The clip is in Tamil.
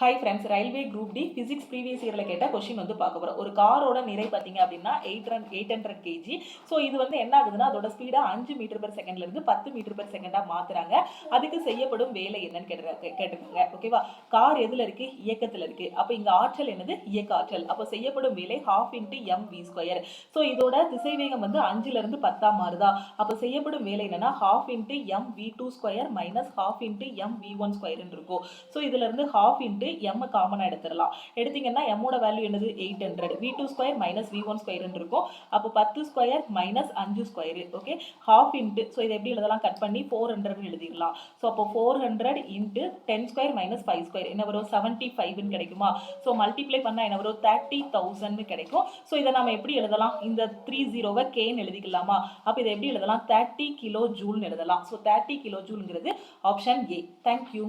Hi friends, railway group D physics previous இயரில் கேட்ட கொஷின் வந்து பார்க்க போகிறோம். ஒரு காரோட நிறை பார்த்தீங்க அப்படின்னா 800 கேஜி. ஸோ இது வந்து என்ன ஆகுதுன்னா அதோட ஸ்பீடாக 5 மீட்டர் பெர் செகண்ட்லேருந்து 10 மீட்டர் பெர் செகண்டாக மாற்றுறாங்க. அதுக்கு செய்யப்படும் வேலை என்னன்னு கேட்டிருக்காங்க. ஓகேவா? கார் எதில் இருக்குது? இயக்கத்தில் இருக்குது. அப்போ இங்கே ஆற்றல் என்னது? இயக்க ஆற்றல். அப்போ செய்யப்படும் வேலை 12 × mv². ஸோ இதோட திசைவேகம் வந்து 5லேருந்து 10 மாறுதா? அப்போ செய்யப்படும் வேலை என்னன்னா 12 × mv2² மைனஸ் 12 × mv1² இருக்கும். ஸோ இதுல இருந்து 12 m காமனா எடுத்துடலாம். எடுத்தீங்கன்னா m ஓட வேல்யூ என்னது? 800. v2² மைனஸ் v1² இருக்கும். அப்போ 10² மைனஸ் 5². ஓகே, 12 ஸோ இதை எப்படி எழுதலாம்? கட் பண்ணி 400 எழுதிடலாம். ஸோ அப்போ 400 × 10² மைனஸ் 5² என்ன வரும்? 75 கிடைக்குமா? ஸோ மல்டிப்ளை பண்ணால் என்ன வரும்? 30,000 கிடைக்கும். ஸோ இதை நம்ம எப்படி எழுதலாம்? இந்த 30வை கேன்னு எழுதிக்கலாமா? அப்போ இதை எப்படி எழுதலாம்? 30 கிலோ ஜூல்னு எழுதலாம். ஸோ 30 கிலோ ஜூல்ங்கிறது ஆப்ஷன் ஏ. தேங்க்யூ.